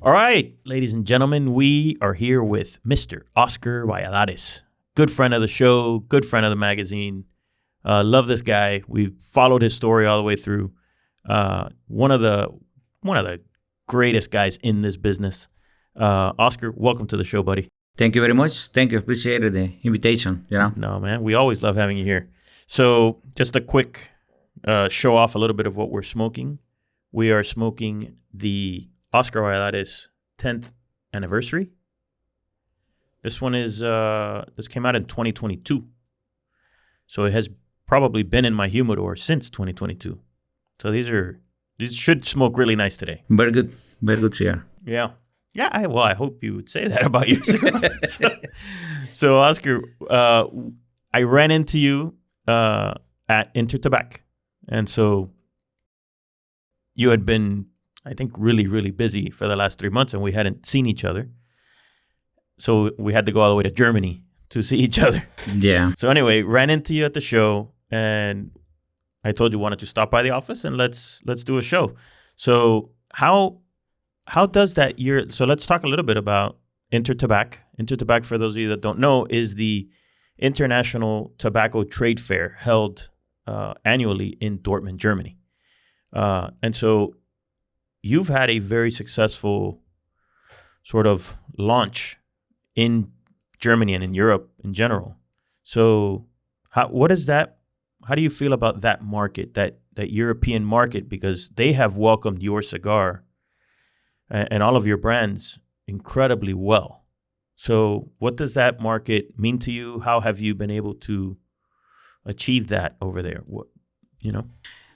All right, ladies and gentlemen, we are here with Mr. Oscar Valladares, good friend of the show, good friend of the magazine. Love this guy. We've followed his story all the way through. One of the greatest guys in this business. Oscar, welcome to the show, buddy. Thank you very much. Thank you. Appreciate the invitation. No, man, we always love having you here. So just a quick show off a little bit of what we're smoking. We are smoking the Oscar Valladares 10th anniversary. This one is this came out in 2022. So it has probably been in my humidor since 2022. So these should smoke really nice today. Very good cigar. Yeah. Yeah, I hope you would say that about yourself. So Oscar, I ran into you at Inter Tobacco. And so you had been, I think, really, really busy for the last 3 months, and we hadn't seen each other. So we had to go all the way to Germany to see each other. Yeah. So anyway, ran into you at the show, and I told you wanted to stop by the office and let's do a show. So how does that year? So let's talk a little bit about Inter Tobacco. Inter Tobacco, for those of you that don't know, is the international tobacco trade fair held annually in Dortmund, Germany. And so you've had a very successful sort of launch in Germany and in Europe in general. So how do you feel about that market, that European market? Because they have welcomed your cigar and all of your brands incredibly well. So what does that market mean to you? How have you been able to achieve that over there?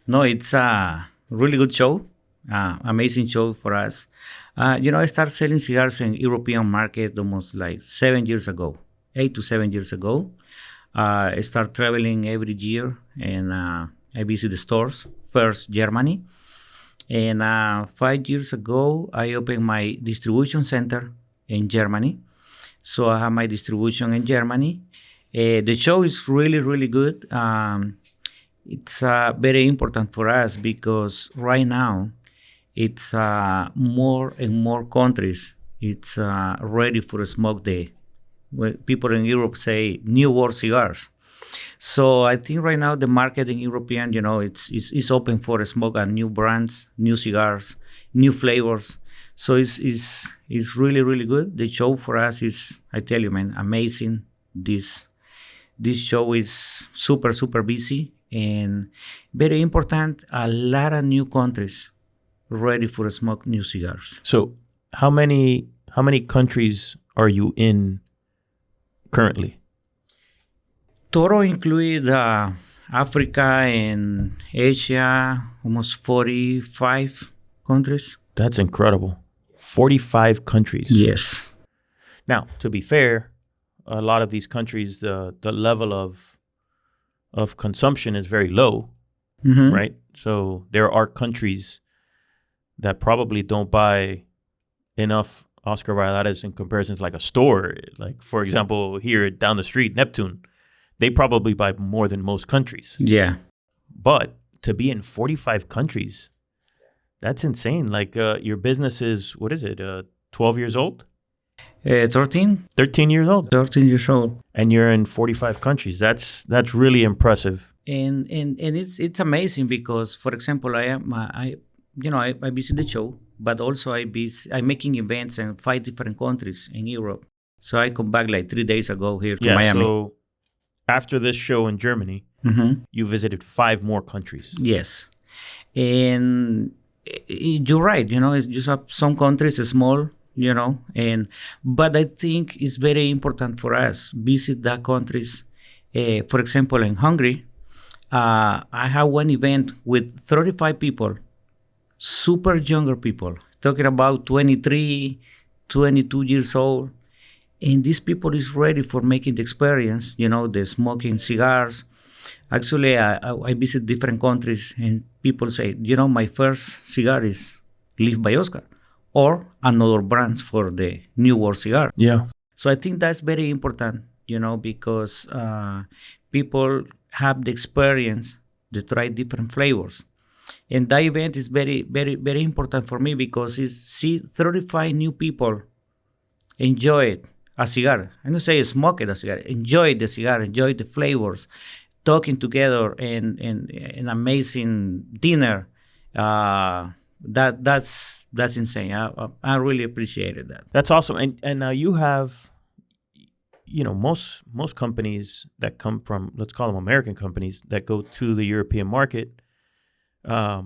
No, it's a really good show, amazing show for us. I started selling cigars in European market almost like 7 years ago, 8 to 7 years ago. I start traveling every year, and I visit the stores, first Germany. And 5 years ago, I opened my distribution center in Germany. So I have my distribution in Germany. The show is really, really good. It's very important for us because right now, it's more and more countries. It's ready for smoke day. People in Europe say new world cigars. So I think right now the market in European, it's open for smoke and new brands, new cigars, new flavors. So it's really, really good. The show for us is, I tell you, man, amazing. This show is super, super busy and very important. A lot of new countries ready for smoke new cigars. So how many countries are you in currently? Total include Africa and Asia, almost 45 countries. That's incredible. 45 countries. Yes. Now, to be fair, a lot of these countries, the level of consumption is very low, right? So there are countries that probably don't buy enough Oscar Valladares in comparison to like a store. Like, for example, here down the street, Neptune, they probably buy more than most countries. Yeah. But to be in 45 countries, that's insane. Like your business is, 12 years old? 13. 13 years old? 13 years old. And you're in 45 countries. That's really impressive. And it's amazing because, for example, I visit the show, but also I'm making events in 5 different countries in Europe. So I come back like 3 days ago here to Miami. So after this show in Germany, you visited 5 more countries. Yes. And you're right, it's just some countries are small, but I think it's very important for us visit the countries. For example, in Hungary, I have one event with 35 people, super younger people, talking about 23, 22 years old. And these people is ready for making the experience, the smoking cigars. Actually, I visit different countries and people say, my first cigar is Leaf by Oscar or another brands for the New World cigar. Yeah. So I think that's very important, because people have the experience to try different flavors. And that event is very, very, very important for me because it's see 35 new people enjoy a cigar. I don't say smoke it a cigar. Enjoy the cigar, enjoy the flavors, talking together and an amazing dinner. That's insane. I really appreciated that. That's awesome. And now you have, most companies that come from, let's call them American companies that go to the European market, they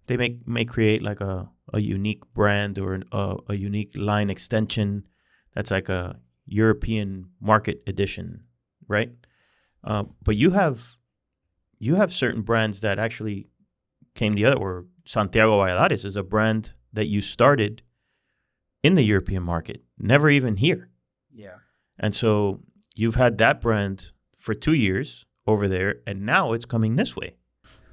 may create like a unique brand or a unique line extension that's like a European market edition, right? But you have certain brands that actually came together, or Santiago Valladares is a brand that you started in the European market, never even here. Yeah. And so you've had that brand for 2 years over there, and now it's coming this way.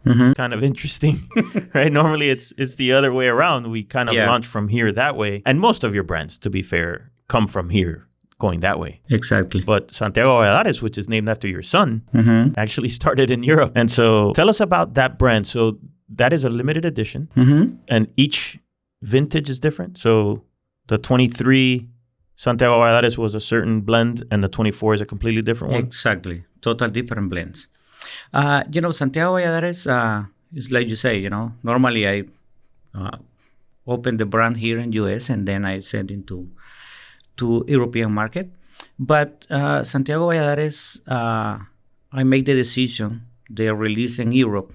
Mm-hmm. Kind of interesting, right? Normally it's the other way around. We kind of launch from here that way. And most of your brands, to be fair, come from here going that way. Exactly. But Santiago Valladares, which is named after your son, actually started in Europe. And so tell us about that brand. So that is a limited edition, and each vintage is different. So the 23 Santiago Valladares was a certain blend, and the 24 is a completely different one? Exactly. Total different blends. Santiago Valladares is like you say, normally I open the brand here in US and then I send it to European market. But Santiago Valladares, I make the decision, they are released in Europe.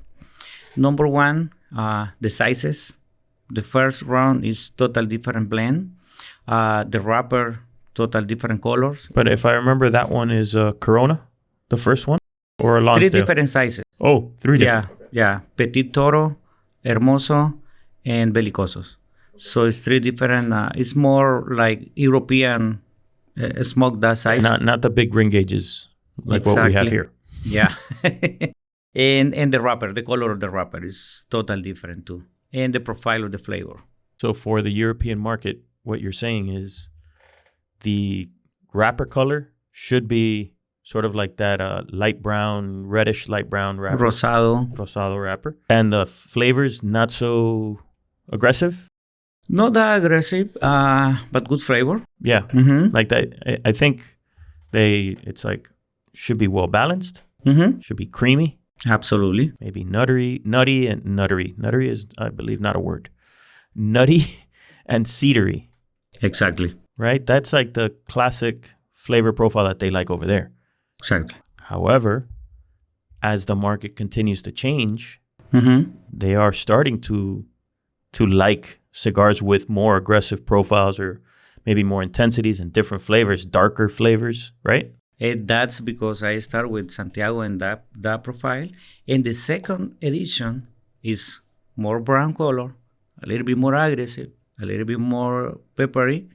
Number one, the sizes. The first round is total different blend. The wrapper, total different colors. But if I remember, that one is a Corona, the first one? Or a Lonsdale? 3 different sizes. Oh, 3 different. Yeah. Petit Toro, Hermoso, and Belicosos. So it's 3 different. It's more like European smoke that size. Not the big ring gauges like what we have here. Yeah. and the wrapper, the color of the wrapper is totally different too. And the profile of the flavor. So for the European market, what you're saying is the wrapper color should be sort of like that light brown, reddish light brown wrapper. Rosado wrapper. And the flavors not so aggressive? Not that aggressive, but good flavor. Yeah. Mm-hmm. Like that. I think it's like, should be well balanced. Mm-hmm. Should be creamy. Absolutely. Maybe nutty. Nutty is, I believe, not a word. Nutty and cedary. Exactly. Right? That's like the classic flavor profile that they like over there. Exactly. However, as the market continues to change, they are starting to like cigars with more aggressive profiles or maybe more intensities and different flavors, darker flavors, right? And that's because I start with Santiago and that profile. And the second edition is more brown color, a little bit more aggressive, a little bit more peppery,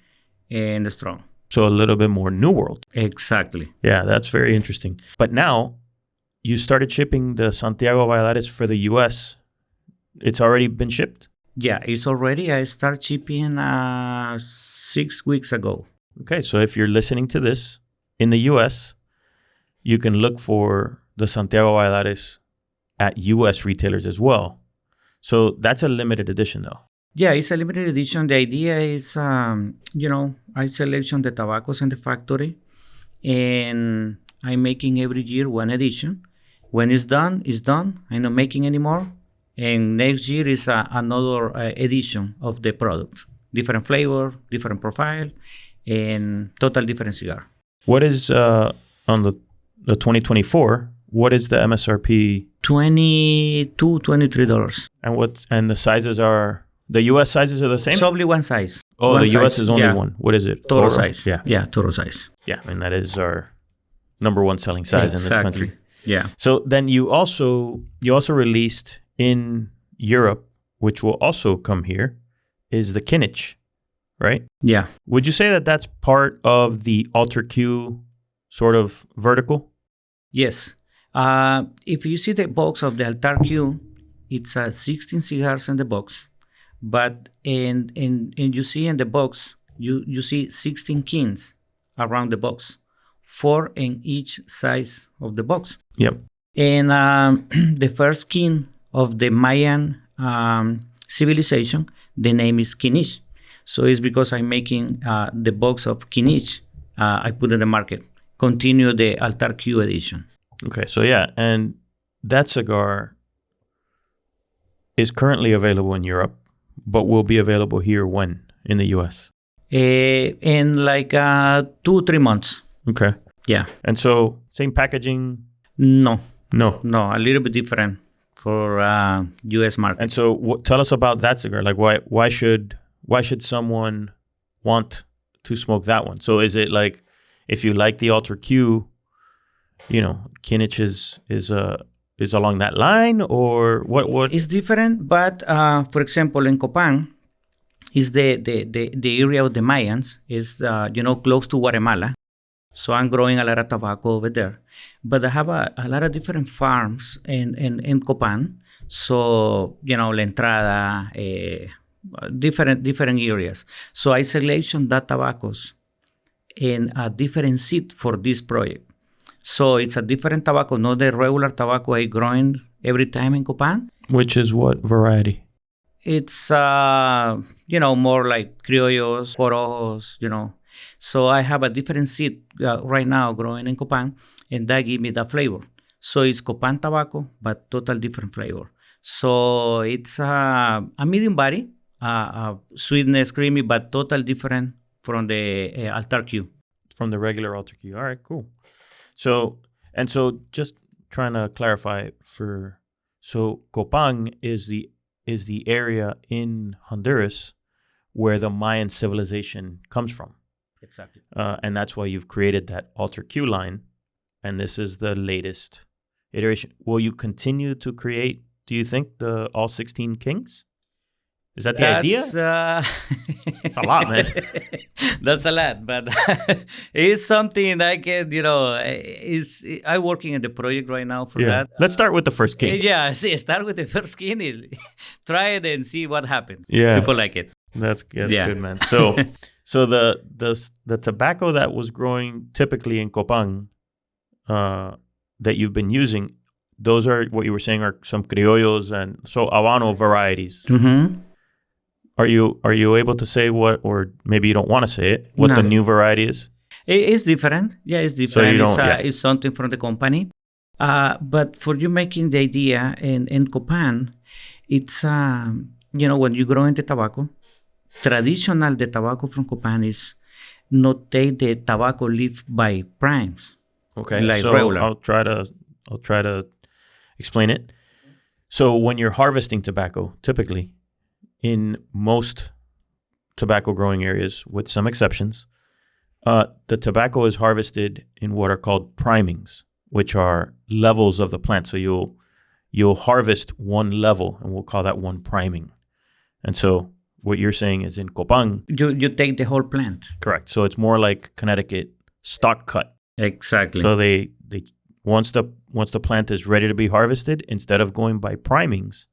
and strong. So a little bit more New World. Exactly. Yeah, that's very interesting. But now you started shipping the Santiago Valladares for the U.S. It's already been shipped? Yeah, it's already. I started shipping 6 weeks ago. Okay, so if you're listening to this in the U.S., you can look for the Santiago Valladares at U.S. retailers as well. So that's a limited edition, though. Yeah, it's a limited edition. The idea is, I selection the tobaccos in the factory, and I'm making every year one edition. When it's done, it's done. I'm not making anymore. And next year is another edition of the product. Different flavor, different profile, and total different cigar. What is, on the 2024, what is the MSRP? $22, $23. And the sizes are... The U.S. sizes are the same? It's only one size. Oh, one the U.S. size. is only one. What is it? Toro size. Yeah, Toro size. Yeah, and that is our number one selling size in this country. Yeah. So then you also released in Europe, which will also come here, is the Kinich, right? Yeah. Would you say that that's part of the Alter Q sort of vertical? Yes. If you see the box of the Alter Q, it's 16 cigars in the box. But and you see in the box, you see 16 kins around the box, 4 in each size of the box. Yep. And the first kin of the Mayan civilization, the name is Kinich. So it's because I'm making the box of Kinich. I put in the market. Continue the Alter Q edition. Okay, so yeah, and that cigar is currently available in Europe, but will be available here when in the U.S. In like 2-3 months. Okay, Yeah. and so same packaging. No, No. a little bit different for U.S. market. And so tell us about that cigar. Like why should someone want to smoke that one? So is it like if you like the Alter Q, Kinich is along that line, or what? It's different, but for example, in Copan, is the area of the Mayans is close to Guatemala. So I'm growing a lot of tobacco over there. But I have a lot of different farms in Copan. So, La Entrada, different areas. So I selection that tobaccos in a different seed for this project. So it's a different tobacco, not the regular tobacco I growing every time in Copan. Which is what variety? It's, more like criollos, corojos, So I have a different seed right now growing in Copan, and that give me the flavor. So it's Copan tobacco, but total different flavor. So it's a medium body, sweetness, creamy, but total different from the Alter Q. From the regular Alter Q. All right, cool. So just trying to clarify so Copan is the area in Honduras where the Mayan civilization comes from. Exactly. And that's why you've created that Alter Q line, and this is the latest iteration. Will you continue to create, do you think, the all 16 Kings? Is that the idea? It's a lot, man. That's a lot, but it's something I can, I'm working in the project right now for that. Let's start with the first King. Start with the first King. Try it and see what happens. Yeah. People like it. That's good, man. So the tobacco that was growing typically in Copan that you've been using, those are what you were saying are some criollos and so Habano varieties. Mm-hmm. Are you able to say what, or maybe you don't want to say it, what the new variety is? It's different. Yeah, it's different. So it's something from the company. But for you making the idea in Copan, it's, when you grow into tobacco, traditional the tobacco from Copan is not take the tobacco leaf by primes. Okay, like so regular. I'll try to explain it. So when you're harvesting tobacco, typically in most tobacco growing areas, with some exceptions, the tobacco is harvested in what are called primings, which are levels of the plant. So you'll harvest one level, and we'll call that one priming. And so what you're saying is in Copan, you take the whole plant. Correct. So it's more like Connecticut stock cut. Exactly. So they once the plant is ready to be harvested, instead of going by primings,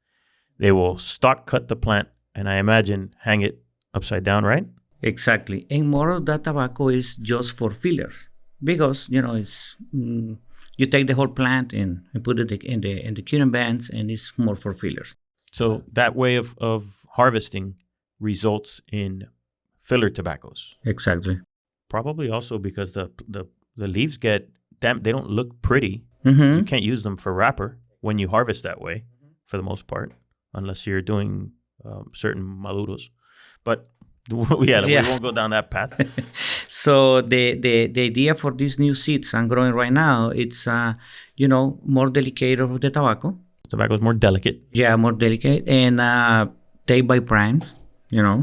they will stock cut the plant, and I imagine hang it upside down, right? Exactly. And more of that tobacco is just for fillers because, it's you take the whole plant and put it in the curing bands, and it's more for fillers. So that way of harvesting results in filler tobaccos. Exactly. Probably also because the leaves get damp. They don't look pretty. Mm-hmm. You can't use them for wrapper when you harvest that way, for the most part, unless you're doing certain maduros. But we won't go down that path. So the idea for these new seeds I'm growing right now, it's more delicate of the tobacco. Tobacco is more delicate. Yeah, more delicate, and take by primes.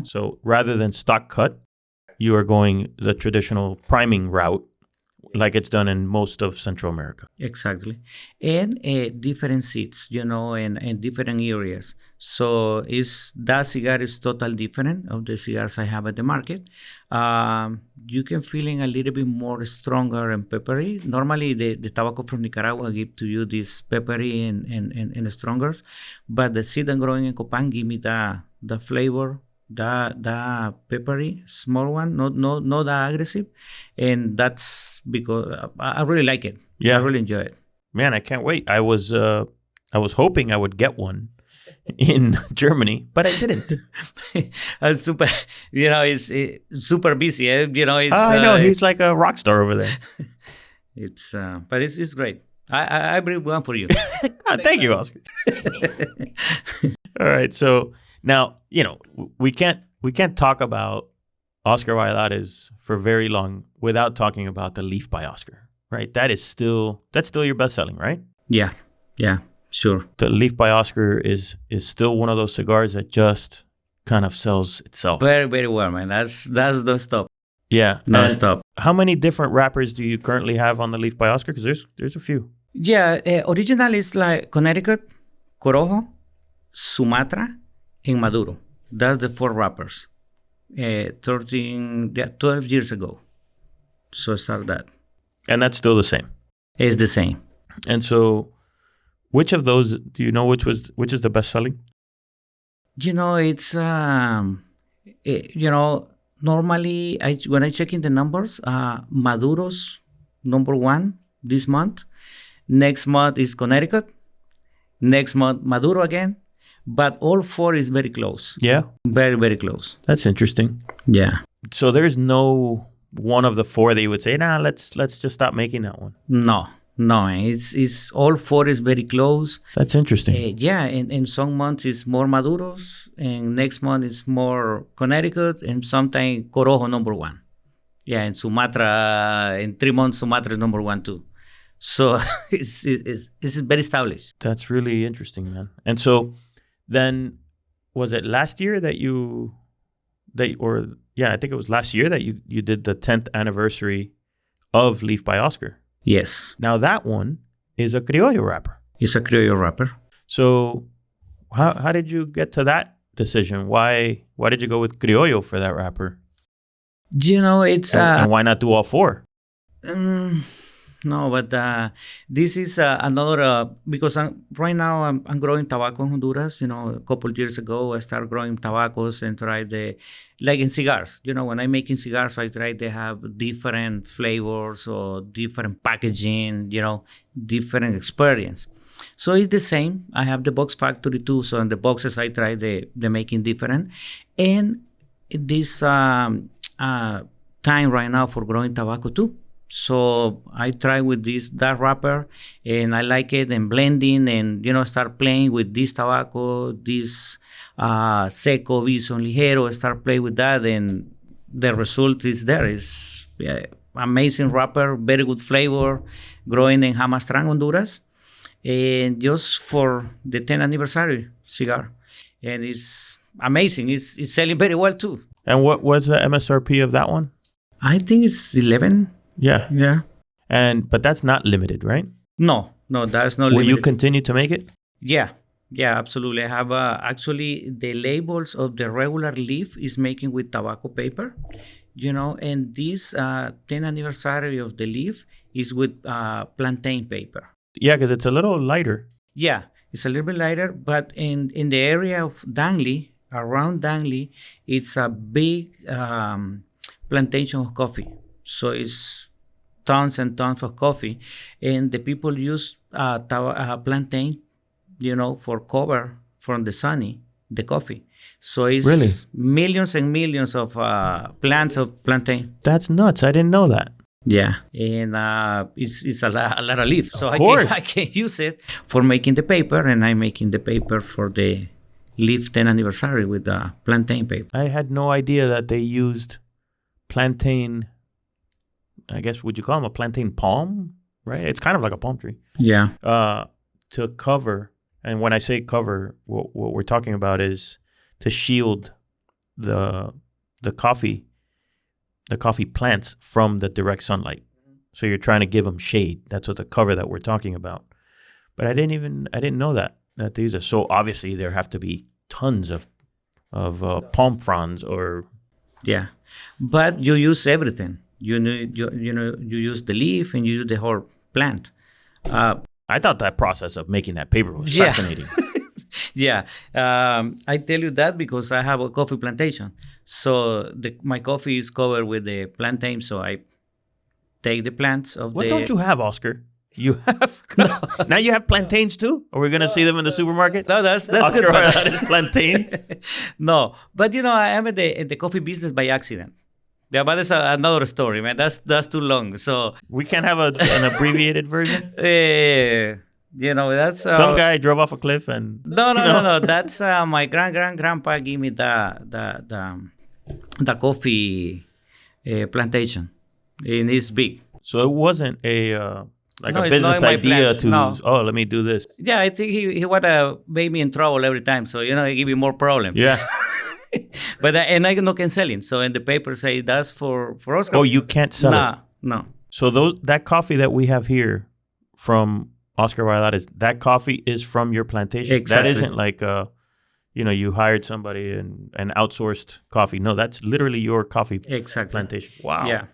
So rather than stock cut, you are going the traditional priming route, like it's done in most of Central America. Exactly. And different seeds, and different areas. So that cigar is totally different of the cigars I have at the market. You can feeling a little bit more stronger and peppery. Normally, the tobacco from Nicaragua give to you this peppery and stronger, but the seed I'm growing in Copan give me the flavor, the peppery, small one, not that aggressive, and that's because I really like it. Yeah, I really enjoy it. Man, I can't wait. I I was hoping I would get one in Germany, but I didn't. Super, it's super busy. It's. I know he's like a rock star over there. But it's great. I bring one for you. Thank you, Oscar. All right, so now we can't talk about Oscar Valladares for very long without talking about the Leaf by Oscar, right? That's still your best selling, right? Yeah, sure. The Leaf by Oscar is still one of those cigars that just kind of sells itself. Very, very well, man. That's don't stop. Yeah, No stop. How many different wrappers do you currently have on the Leaf by Oscar? Because there's a few. Yeah, original is like Connecticut, Corojo, Sumatra, and Maduro. That's the 4 wrappers. 12 years ago. So start that. And that's still the same. It's the same. And so, which of those do you know which is the best selling? It's normally when I check in the numbers, Maduro's number 1 this month. Next month is Connecticut. Next month Maduro again. But all 4 is very close. Yeah. Very, very close. That's interesting. Yeah. So there's no one of the 4 that you would say, nah, let's just stop making that one. No. It's all 4 is very close. That's interesting. Yeah, and some months it's more Maduros, and next month it's more Connecticut, and sometimes Corojo number 1. Yeah, and Sumatra, in 3 months Sumatra is number 1 too. So it's very established. That's really interesting, man. And so then, was it last year I think it was last year that you did the 10th anniversary of Leaf by Oscar? Yes. Now that one is a Criollo wrapper. It's a Criollo wrapper. So how did you get to that decision? Why did you go with Criollo for that wrapper? It's... and why not do all 4? No, but this is another, because right now I'm growing tobacco in Honduras. A couple of years ago, I started growing tobaccos and tried like in cigars. When I'm making cigars, I try to have different flavors or different packaging, different experience. So it's the same. I have the box factory too. So in the boxes, I try the making different. And this time right now for growing tobacco too. So I try with that wrapper, and I like it, and blending, and start playing with this tobacco, this seco, bison, ligero, start playing with that, and the result is there. It's amazing wrapper, very good flavor, growing in Jamastran, Honduras, and just for the 10th anniversary cigar, and it's amazing. It's selling very well too. And what was the MSRP of that one? I think it's 11. Yeah. But that's not limited, right? No, that's not limited. Will you continue to make it? Yeah, absolutely. I have actually the labels of the regular leaf is making with tobacco paper, and this 10th anniversary of the leaf is with plantain paper. Yeah, because it's a little lighter. Yeah, it's a little bit lighter, but in the area of Dangley, around Dangley, it's a big plantation of coffee. So it's tons and tons of coffee, and the people use plantain, for cover from the sunny, the coffee. So it's really millions and millions of plants of plantain. That's nuts. I didn't know that. Yeah, and it's a lot of leaf. So I can use it for making the paper, and I'm making the paper for the leaf 10th anniversary with the plantain paper. I had no idea that they used plantain. I guess, would you call them a plantain palm? Right? It's kind of like a palm tree. Yeah. To cover, and when I say cover, what we're talking about is to shield the coffee plants from the direct sunlight. So you're trying to give them shade. That's what the cover that we're talking about. But I didn't know that these are, so obviously there have to be tons of palm fronds or. Yeah, but you use everything. You use the leaf and you use the whole plant. I thought that process of making that paper was fascinating. Yeah, I tell you that because I have a coffee plantation. So my coffee is covered with the plantain. So I take the plants of what don't you have, Oscar? You have now you have plantains too? Or we're gonna see them in the supermarket? No, that's Oscar good. Valladares plantains. No, but I am in the coffee business by accident. Yeah, but it's another story, man. That's too long. So We can't have an abbreviated version. that's Some guy drove off a cliff and no. That's my grandpa gave me the coffee plantation, and it's big. So it wasn't a like No, a it's not business in my idea plans. No. let me do this. Yeah, I think he would make me in trouble every time. So he give me more problems. Yeah. But and I no can sell him. So in the paper say that's for Oscar. Oh, you can't sell it. No. So that coffee that we have here from Oscar Valladares, that coffee is from your plantation. Exactly. That isn't like you hired somebody and outsourced coffee. No, that's literally your coffee Exactly. plantation. Wow. Yeah.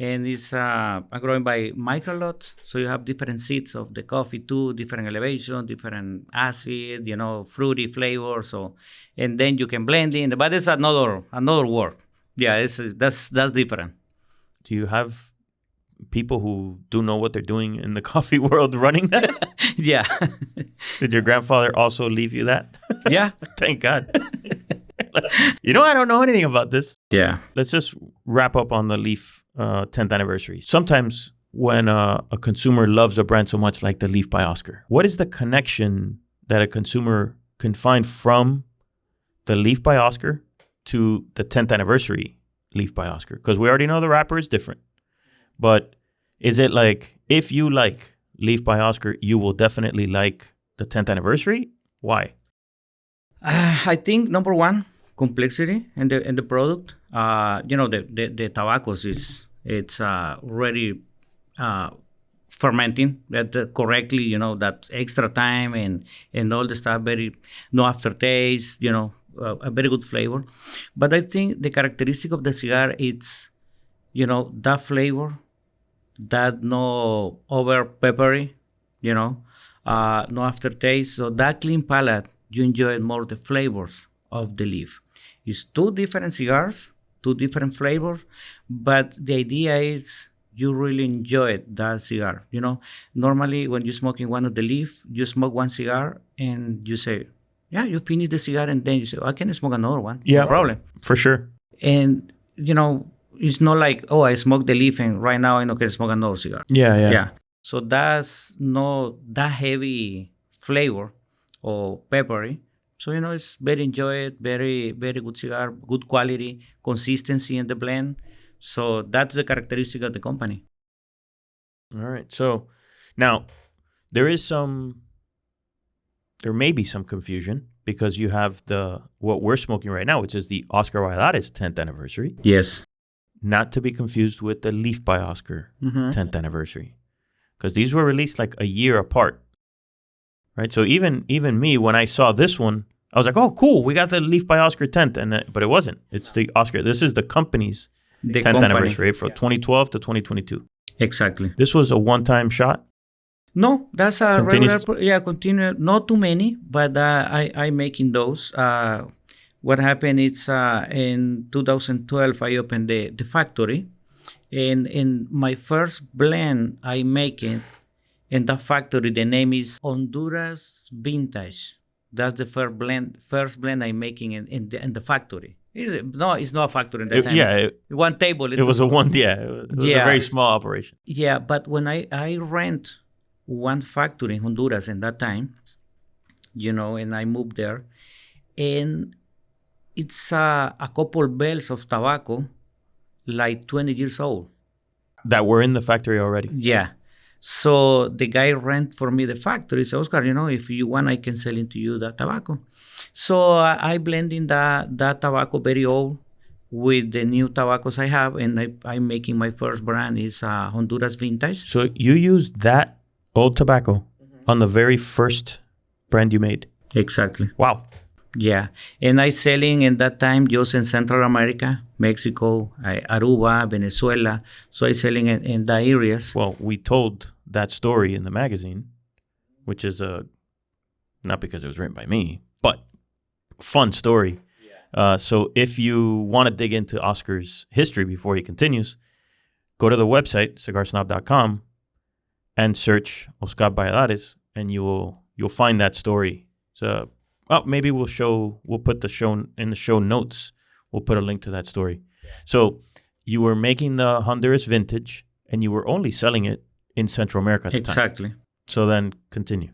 And it's growing by microlots. So you have different seeds of the coffee too, different elevation, different acid, fruity flavor. So, and then you can blend in. But it's another work. Yeah, that's different. Do you have people who do know what they're doing in the coffee world running that? Yeah. Did your grandfather also leave you that? Yeah. Thank God. I don't know anything about this. Yeah. Let's just wrap up on the Leaf 10th anniversary. Sometimes when a consumer loves a brand so much like the Leaf by Oscar, what is the connection that a consumer can find from the Leaf by Oscar to the 10th anniversary Leaf by Oscar? Because we already know the wrapper is different. But is it like, if you like Leaf by Oscar, you will definitely like the 10th anniversary? Why? I think number one, complexity in the product. The tobaccos it's already fermenting that correctly. That extra time and all the stuff. Very no aftertaste. A very good flavor. But I think the characteristic of the cigar it's that flavor, that no over peppery, no aftertaste. So that clean palate, you enjoy more the flavors of the leaf. It's two different cigars, two different flavors, but the idea is you really enjoy that cigar. Normally when you're smoking one of the leaf, you smoke one cigar and you say, yeah, you finish the cigar and then you say, I can smoke another one. Yeah, no problem. For sure. And, it's not like, oh, I smoked the leaf and right now I don't can smoke another cigar. Yeah. So that's not that heavy flavor or peppery. So, it's very enjoyed, very, very good cigar, good quality, consistency in the blend. So that's the characteristic of the company. All right. So now there may be some confusion because you have what we're smoking right now, which is the Oscar Valladares 10th anniversary. Yes. Not to be confused with the Leaf by Oscar 10th anniversary. Because these were released like a year apart. Right? So even me, when I saw this one, I was like, oh, cool, we got the Leaf by Oscar 10th. But it wasn't. It's the Oscar. This is the company's 10th anniversary, from 2012 to 2022. Exactly. This was a one-time shot? No, that's a Continuous. regular, continue. Not too many, but I making those. What happened is in 2012, I opened the factory. And in my first blend I make it in that factory, the name is Honduras Vintage. That's the first blend I'm making in the factory. No, it's not a factory in that time. Yeah. One table. It was a very small operation. Yeah, but when I rent one factory in Honduras in that time, and I moved there, and it's a couple bales of tobacco, like 20 years old. That were in the factory already? Yeah. So the guy rent for me the factory. He said, Oscar, if you want, I can sell into you that tobacco. So I blend in that tobacco very old with the new tobaccos I have, and I'm making my first brand is Honduras Vintage. So you used that old tobacco on the very first brand you made? Exactly. Wow. Yeah, and I selling in that time just in Central America, Mexico, Aruba, Venezuela. So I selling in the areas. Well, we told that story in the magazine, which is not because it was written by me, but fun story. Yeah. So if you want to dig into Oscar's history before he continues, go to the website, cigarsnob.com, and search Oscar Valladares, and you'll find that story. So, maybe we'll put the show in the show notes. We'll put a link to that story. So you were making the Honduras vintage, and you were only selling it in Central America at the time. Exactly. So then continue.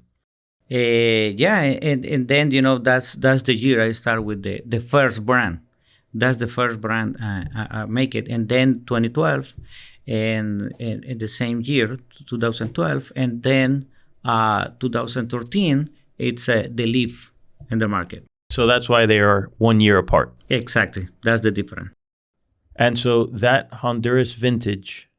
And then that's the year I start with the first brand. That's the first brand I make it, and then 2012, and in the same year 2012, and then 2013 it's the Leaf in the market. So that's why they are 1 year apart. Exactly, that's the difference. And so that Honduras vintage,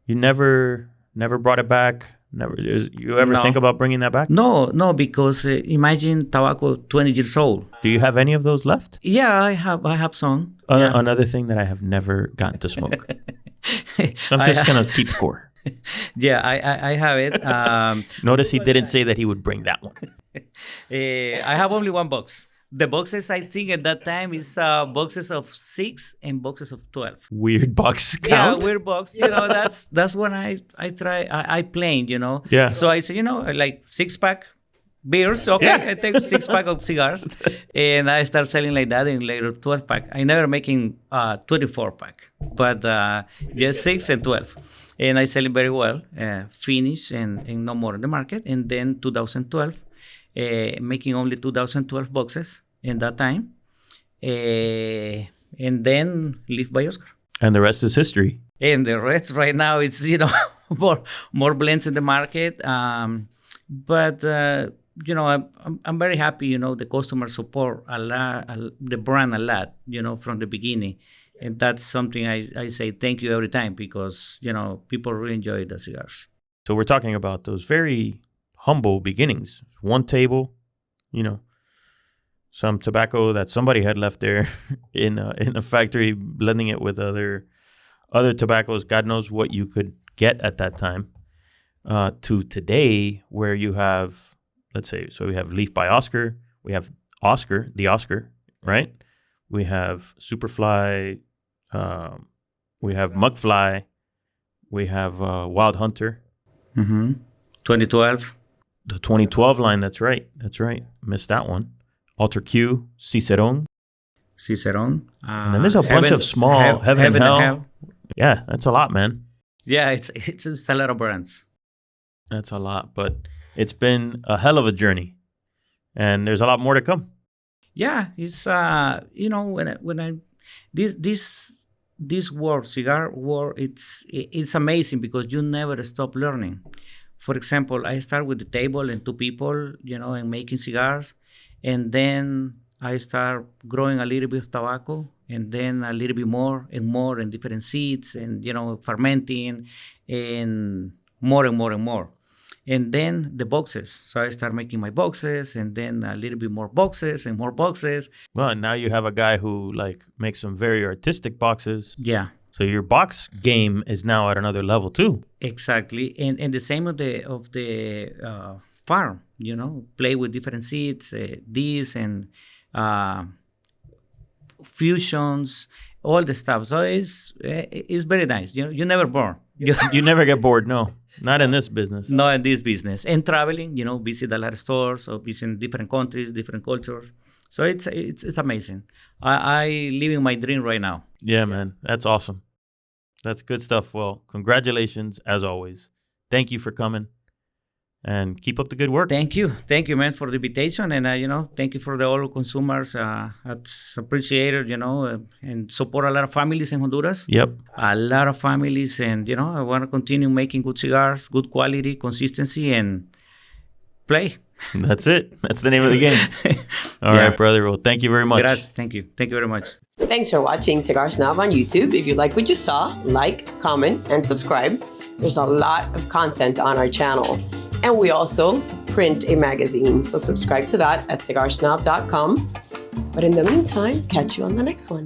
you never brought it back. You ever think about bringing that back? No, because imagine tobacco 20 years old. Do you have any of those left? Yeah, I have some. Another thing that I have never gotten to smoke. I'm just going to keep score. Yeah, I have it. Notice he didn't say that he would bring that one. I have only one box. The boxes, I think, at that time is boxes of 6 and boxes of 12. Weird box count. Yeah, weird box. That's when I try. I planned, Yeah. So I said, like 6-pack beers. Okay, yeah. I take 6-pack of cigars, and I start selling like that. And later 12-pack. I never making 24-pack, but just 6 and 12. And I sell it very well. Finish and no more in the market. And then 2012. Making only 2012 boxes in that time, and then Leaf by Oscar. And the rest is history. And the rest right now, it's more blends in the market. But I'm very happy. The customer support a lot, the brand a lot. From the beginning, and that's something I say thank you every time, because people really enjoy the cigars. So we're talking about those very humble beginnings. One table, some tobacco that somebody had left there in a factory, blending it with other tobaccos. God knows what you could get at that time. To today, where you have, let's say, so we have Leaf by Oscar, we have the Oscar, right? We have Superfly, we have Mugfly, we have Wild Hunter. 2012. The 2012 line, that's right. Missed that one. Alter Q, Cicerón. And then there's a bunch of small Heaven and Hell. Yeah, that's a lot, man. Yeah, it's a lot of brands. That's a lot, but it's been a hell of a journey, and there's a lot more to come. Yeah, it's this world, cigar world, it's amazing because you never stop learning. For example, I start with the table and 2 people, and making cigars. And then I start growing a little bit of tobacco, and then a little bit more and different seeds, and, fermenting, and more and more and more. And then the boxes. So I start making my boxes, and then a little bit more boxes and more boxes. Well, and now you have a guy who makes some very artistic boxes. Yeah. So your box game is now at another level too. Exactly, and the same of the farm. Play with different seeds, these and fusions, all the stuff. So it's very nice. You never bored. You never get bored. No, not in this business. Not in this business. And traveling, visit a lot of stores or visit different countries, different cultures. So it's amazing. I living my dream right now. Yeah, man. That's awesome. That's good stuff. Well, congratulations as always. Thank you for coming, and keep up the good work. Thank you, man, for the invitation, and thank you for the all consumers. It's appreciated, and support a lot of families in Honduras. Yep, a lot of families, and I want to continue making good cigars, good quality, consistency, and play. That's it. That's the name of the game. All right, brother. Well, thank you very much. Gracias. Thank you very much. Thanks for watching Cigar Snob on YouTube. If you like what you saw, like, comment, and subscribe. There's a lot of content on our channel. And we also print a magazine, so subscribe to that at cigarsnob.com. But in the meantime, catch you on the next one.